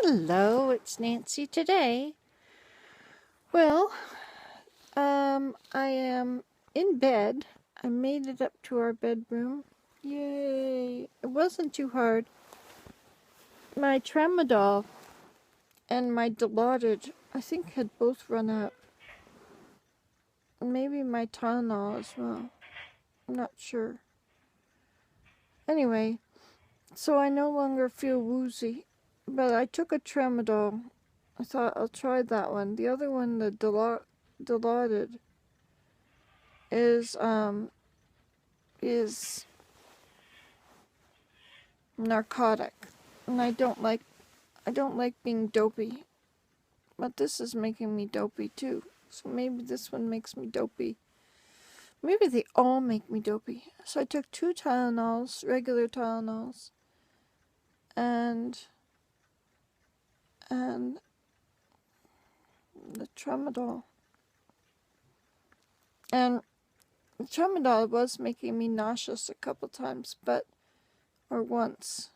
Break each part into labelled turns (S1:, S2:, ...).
S1: Hello, it's Nancy today. Well, I am in bed. I made it up to our bedroom. Yay! It wasn't too hard. My tramadol and my Dilaudid, I think, had both run out. Maybe my Tylenol as well. I'm not sure. Anyway, so I no longer feel woozy. But I took a tramadol. I thought I'll try that one. The other one, the Dilaudid, is narcotic, and I don't like being dopey, but this is making me dopey too. So maybe this one makes me dopey. Maybe they all make me dopey. So I took 2 Tylenols, regular Tylenols, and and the tramadol. And the tramadol was making me nauseous a couple times, or once.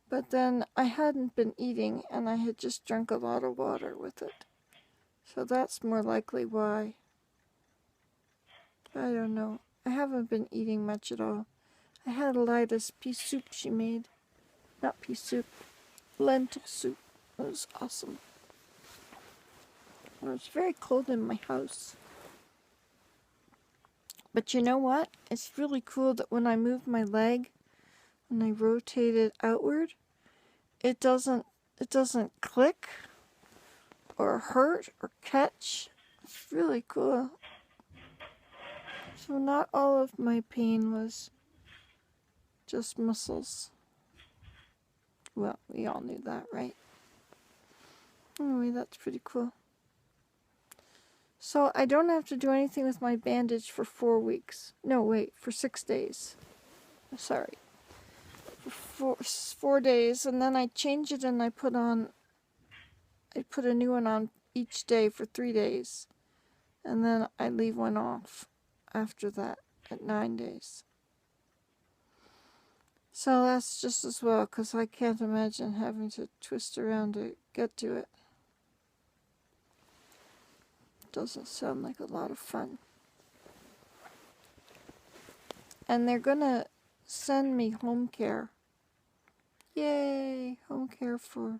S1: But then I hadn't been eating, and I had just drunk a lot of water with it. So that's more likely why. I don't know. I haven't been eating much at all. I had Elida's pea soup she made. Not pea soup, lentil soup. It was awesome. It was very cold in my house. But you know what? It's really cool that when I move my leg, when I rotate it outward, it doesn't click or hurt or catch. It's really cool. So not all of my pain was just muscles. Well, we all knew that, right? Anyway, that's pretty cool. So I don't have to do anything with my bandage for 4 weeks. No, wait, for 6 days. Sorry. For 4 days, and then I change it and I put a new one on each day for 3 days. And then I leave one off after that at 9 days. So that's just as well, because I can't imagine having to twist around to get to it. Doesn't sound like a lot of fun. And they're gonna send me home care. Yay! Home care for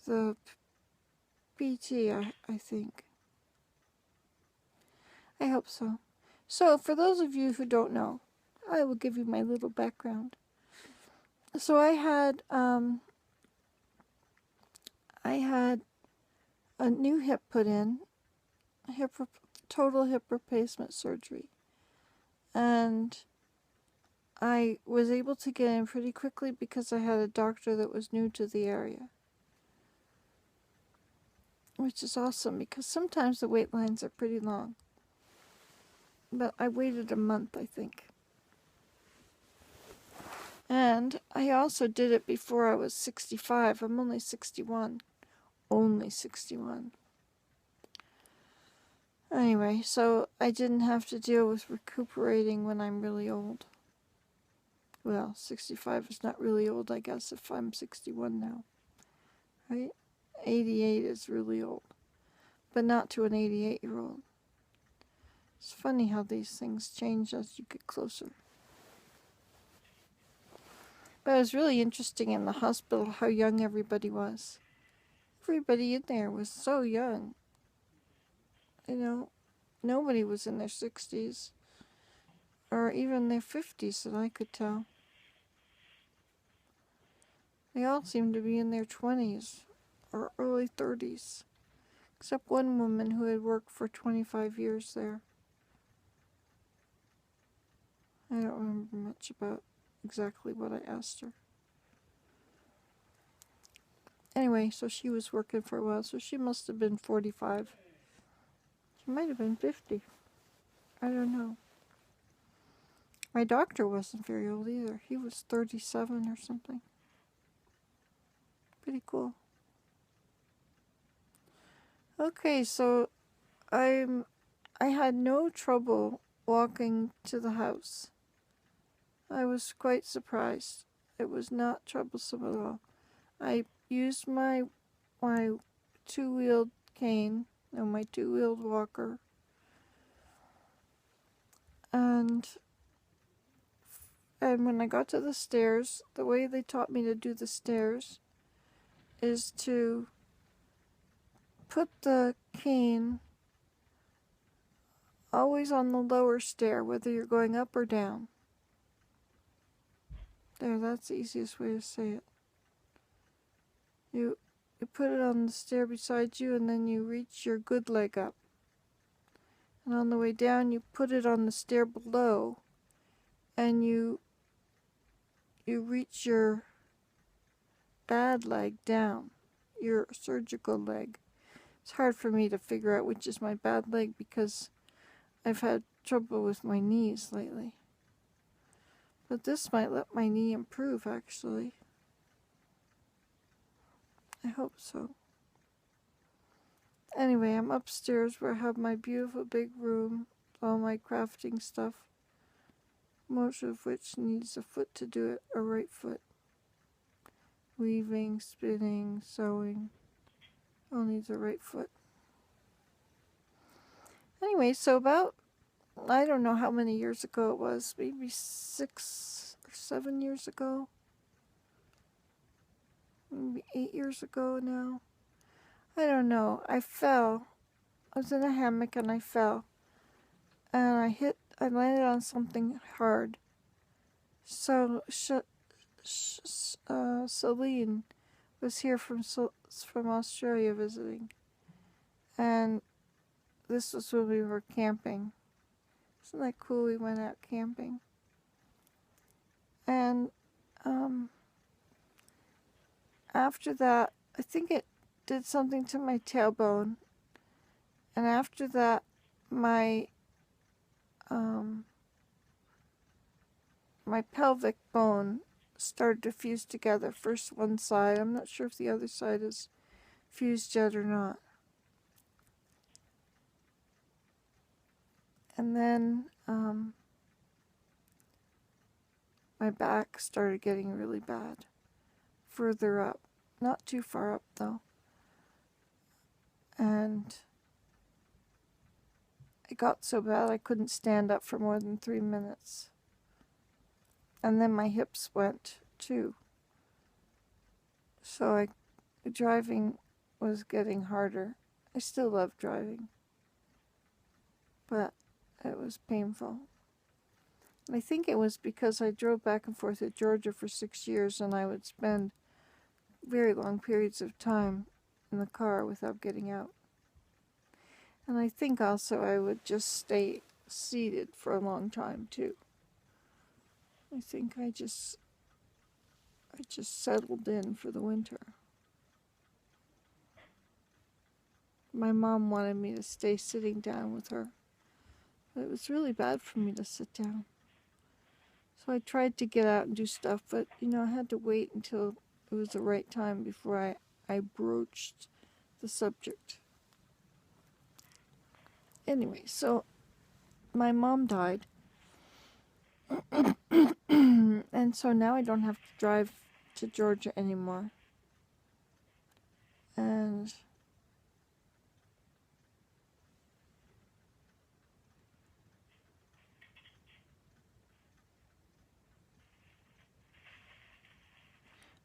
S1: the PT, I think. I hope so. So, for those of you who don't know, I will give you my little background. So I had a new hip put in, total hip replacement surgery, and I was able to get in pretty quickly because I had a doctor that was new to the area, which is awesome because sometimes the wait lines are pretty long. But I waited a month, I think. And I also did it before I was 65. I'm only 61. Only 61. Anyway, so I didn't have to deal with recuperating when I'm really old. Well, 65 is not really old, I guess, if I'm 61 now. Right? 88 is really old. But not to an 88-year-old. It's funny how these things change as you get closer. But it was really interesting in the hospital how young everybody was. Everybody in there was so young. You know, nobody was in their 60s or even their 50s that I could tell. They all seemed to be in their 20s or early 30s, except one woman who had worked for 25 years there. I don't remember much about exactly what I asked her. Anyway, so she was working for a while, so she must have been 45. She might have been 50. I don't know. My doctor wasn't very old either. He was 37 or something. Pretty cool. Okay, so I had no trouble walking to the house. I was quite surprised. It was not troublesome at all. I used my two-wheeled cane, no, my two-wheeled walker, and when I got to the stairs, the way they taught me to do the stairs is to put the cane always on the lower stair, whether you're going up or down. There, that's the easiest way to say it. You put it on the stair beside you, and then you reach your good leg up. And on the way down, you put it on the stair below, and you reach your bad leg down, your surgical leg. It's hard for me to figure out which is my bad leg because I've had trouble with my knees lately. But this might let my knee improve, actually. I hope so. Anyway, I'm upstairs where I have my beautiful big room, all my crafting stuff, most of which needs a foot to do it, a right foot. Weaving, spinning, sewing, all needs a right foot. Anyway, so about, I don't know how many years ago it was, maybe 6 or 7 years ago, maybe 8 years ago now. I don't know. I fell. I was in a hammock and I fell. And I landed on something hard. So, Celine was here from Australia visiting. And this was when we were camping. Isn't that cool? We went out camping. And after that, I think it did something to my tailbone. And after that, my pelvic bone started to fuse together. First one side. I'm not sure if the other side is fused yet or not. And then my back started getting really bad. Further up. Not too far up, though. And it got so bad I couldn't stand up for more than 3 minutes. And then my hips went, too. So driving was getting harder. I still love driving. But it was painful. I think it was because I drove back and forth to Georgia for 6 years, and I would spend very long periods of time in the car without getting out. And I think also I would just stay seated for a long time, too. I think I just settled in for the winter. My mom wanted me to stay sitting down with her. But it was really bad for me to sit down. So I tried to get out and do stuff, but, I had to wait until it was the right time before I broached the subject. Anyway, so my mom died. And so now I don't have to drive to Georgia anymore. And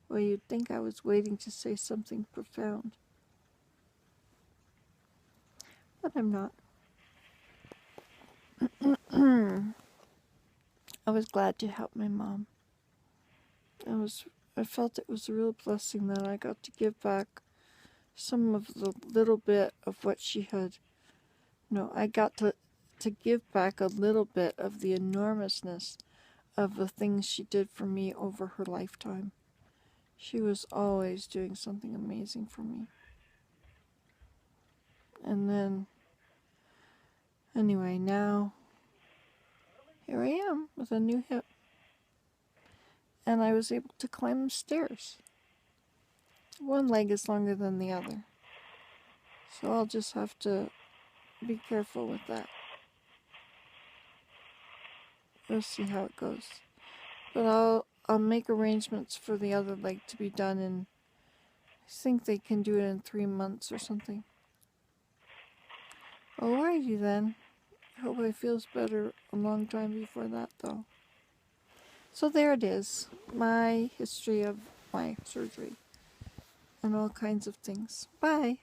S1: well, you'd think I was waiting to say something profound. But I'm not. I was glad to help my mom. I felt it was a real blessing that I got to give back some of the little bit of what she had. No, I got to give back a little bit of the enormousness of the things she did for me over her lifetime. She was always doing something amazing for me. And then, anyway, now, here I am with a new hip. And I was able to climb the stairs. One leg is longer than the other. So I'll just have to be careful with that. We'll see how it goes. But I'll make arrangements for the other leg to be done in think they can do it in 3 months or something. Alrighty then. I hope it feels better a long time before that though. So there it is. My history of my surgery and all kinds of things. Bye.